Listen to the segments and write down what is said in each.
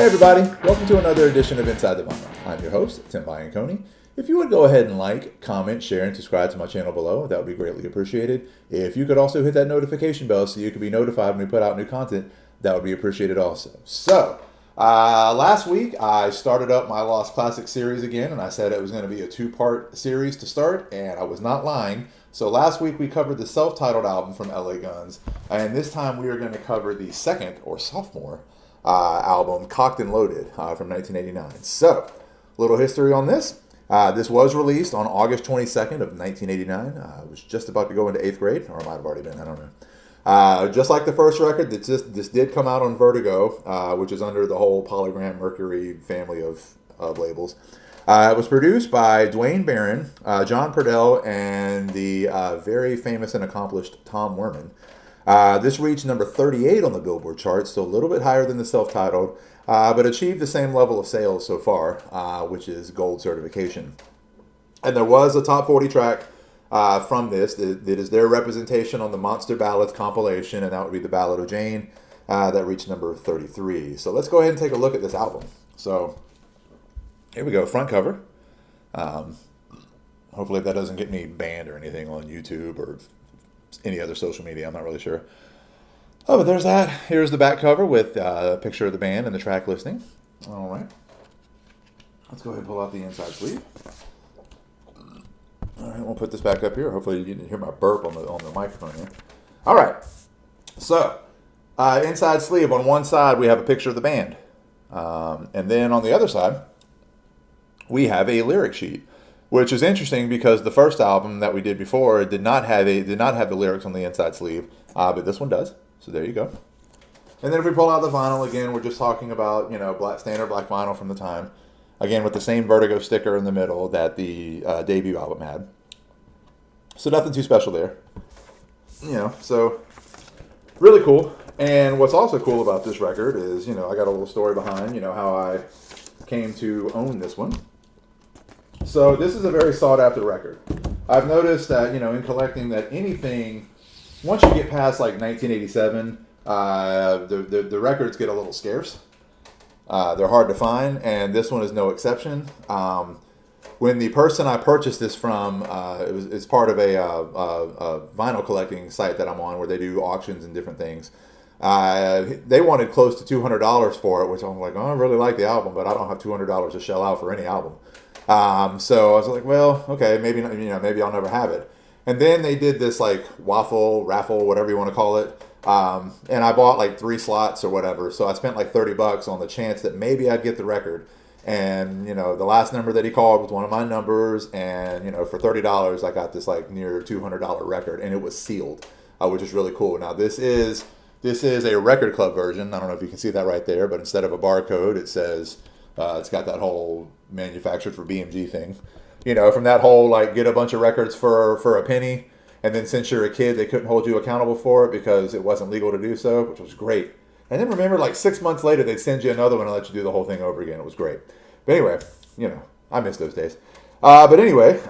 Hey everybody, welcome to another edition of Inside the Vinyl. I'm your host, Tim Bianconi. If you would go ahead and like, comment, share, and subscribe to my channel below, that would be greatly appreciated. If you could also hit that notification bell so you can be notified when we put out new content, that would be appreciated also. So, last week I started up my Lost Classic series again, and I said it was going to be a two-part series to start, and I was not lying. So last week we covered the self-titled album from LA Guns, and this time we are going to cover the second, or sophomore, album, Cocked and Loaded, from 1989. So, little history on this. This was released on August 22nd of 1989. I was just about to go into 8th grade, or it might have already been, I don't know. Just like the first record, this did come out on Vertigo, which is under the whole Polygram Mercury family of labels. It was produced by Dwayne Barron, John Purdell, and the very famous and accomplished Tom Werman. This reached number 38 on the Billboard Charts, so a little bit higher than the self-titled, but achieved the same level of sales so far, which is gold certification. And there was a top 40 track from this that is their representation on the Monster Ballads compilation, and that would be the Ballad of Jayne, that reached number 33. So let's go ahead and take a look at this album. So here we go, front cover. Hopefully that doesn't get me banned or anything on YouTube or any other social media, I'm not really sure. Oh, but there's that. Here's the back cover with a picture of the band and the track listing. All right. Let's go ahead and pull out the inside sleeve. All right, we'll put this back up here. Hopefully you didn't hear my burp on the microphone here. All right. So, inside sleeve, on one side we have a picture of the band. And then on the other side, we have a lyric sheet, which is interesting because the first album that we did before did not have the lyrics on the inside sleeve, but this one does. So there you go. And then if we pull out the vinyl again, we're just talking about standard black vinyl from the time, again with the same Vertigo sticker in the middle that the debut album had. So nothing too special there. So really cool. And what's also cool about this record is I got a little story behind how I came to own this one. So this is a very sought-after record. I've noticed that, in collecting that anything, once you get past like 1987, the records get a little scarce. They're hard to find, and this one is no exception. When the person I purchased this from, it's part of a vinyl collecting site that I'm on where they do auctions and different things. They wanted close to $200 for it, which I'm like, I really like the album, but I don't have $200 to shell out for any album. So I was like, well, okay, maybe maybe I'll never have it. And then they did this like raffle, whatever you want to call it. And I bought like 3 slots or whatever. So I spent like $30 on the chance that maybe I'd get the record. And, the last number that he called was one of my numbers. And, for $30, I got this like near $200 record, and it was sealed, which is really cool. Now this is a record club version. I don't know if you can see that right there, but instead of a barcode, it says, it's got that whole manufactured for BMG thing. From that whole, like, get a bunch of records for a penny, and then since you're a kid, they couldn't hold you accountable for it because it wasn't legal to do so, which was great. And then remember, like, 6 months later, they'd send you another one and let you do the whole thing over again. It was great. But anyway, I miss those days. But anyway,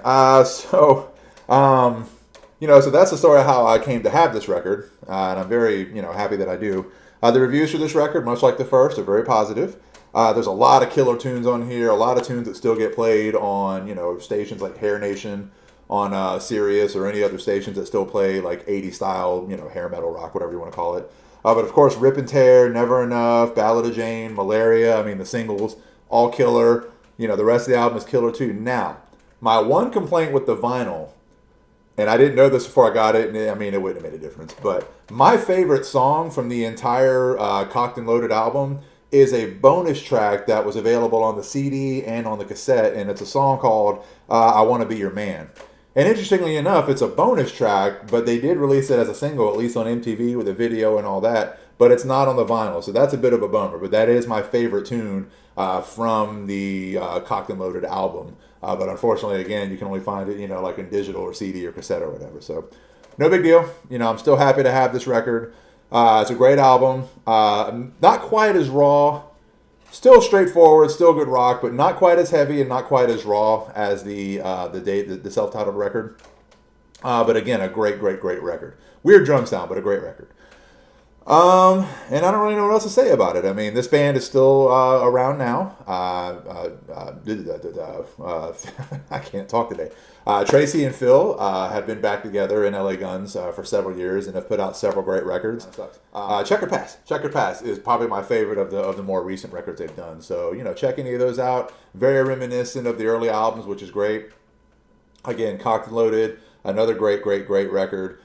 so that's the story of how I came to have this record, and I'm very, happy that I do. The reviews for this record, much like the first, are very positive. There's a lot of killer tunes on here, a lot of tunes that still get played on, stations like Hair Nation, on Sirius, or any other stations that still play like 80s style, hair metal rock, whatever you want to call it. But of course, Rip and Tear, Never Enough, Ballad of Jayne, Malaria, the singles, all killer. The rest of the album is killer too. Now, my one complaint with the vinyl, and I didn't know this before I got it, and it wouldn't have made a difference, but my favorite song from the entire Cocked and Loaded album is a bonus track that was available on the CD and on the cassette, and it's a song called I Want to Be Your Man. And interestingly enough, it's a bonus track, but they did release it as a single, at least on MTV with a video and all that, but it's not on the vinyl, so that's a bit of a bummer. But that is my favorite tune from the Cocked and Loaded album. But unfortunately, again, you can only find it, like in digital or CD or cassette or whatever. So no big deal. I'm still happy to have this record. It's a great album. Not quite as raw. Still straightforward, still good rock, but not quite as heavy and not quite as raw as the self-titled record. But again, a great record. Weird drum sound, but a great record. And I don't really know what else to say about it. I mean, this band is still around now. I can't talk today. Tracy and Phil have been back together in LA Guns for several years and have put out several great records. Checkered Pass. Checkered Pass is probably my favorite of the more recent records they've done. So, you know, check any of those out. Very reminiscent of the early albums, which is great. Again, Cocked and Loaded, another great record.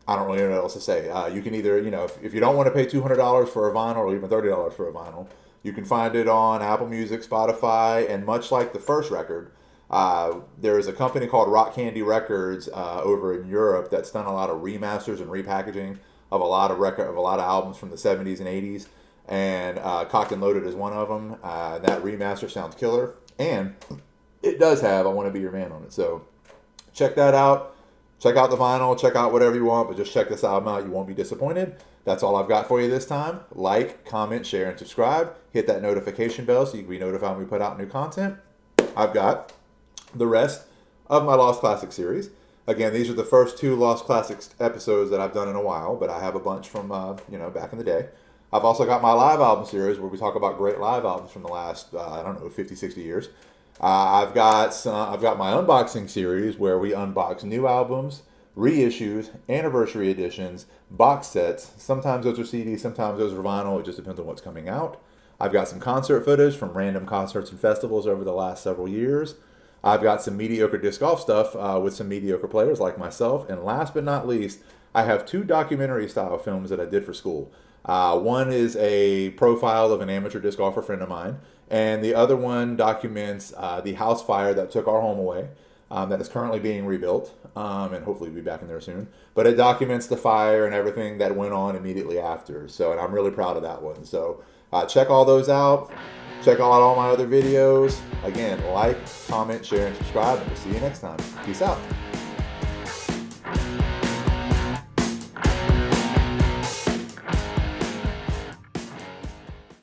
I don't really know what else to say. You can either, you know, if you don't want to pay $200 for a vinyl or even $30 for a vinyl, you can find it on Apple Music, Spotify, and much like the first record, there is a company called Rock Candy Records over in Europe that's done a lot of remasters and repackaging of a lot of albums from the 70s and 80s, and Cocked and Loaded is one of them. That remaster sounds killer, and it does have "I Want to Be Your Man" on it. So check that out. Check out the vinyl, check out whatever you want, but just check this album out. You won't be disappointed. That's all I've got for you this time. Like, comment, share, and subscribe. Hit that notification bell so you can be notified when we put out new content. I've got the rest of my Lost Classics series. Again, these are the first 2 Lost Classics episodes that I've done in a while, but I have a bunch from, back in the day. I've also got my live album series where we talk about great live albums from the last, 50, 60 years. I've got my unboxing series where we unbox new albums, reissues, anniversary editions, box sets. Sometimes those are CDs, sometimes those are vinyl. It just depends on what's coming out. I've got some concert footage from random concerts and festivals over the last several years. I've got some mediocre disc golf stuff with some mediocre players like myself. And last but not least, I have 2 documentary style films that I did for school. One is a profile of an amateur disc golfer friend of mine, and the other one documents the house fire that took our home away, that is currently being rebuilt, and hopefully be back in there soon. But it documents the fire and everything that went on immediately after. So, and I'm really proud of that one. So check all those out. Check out all my other videos. Again, like, comment, share, and subscribe, and we'll see you next time. Peace out.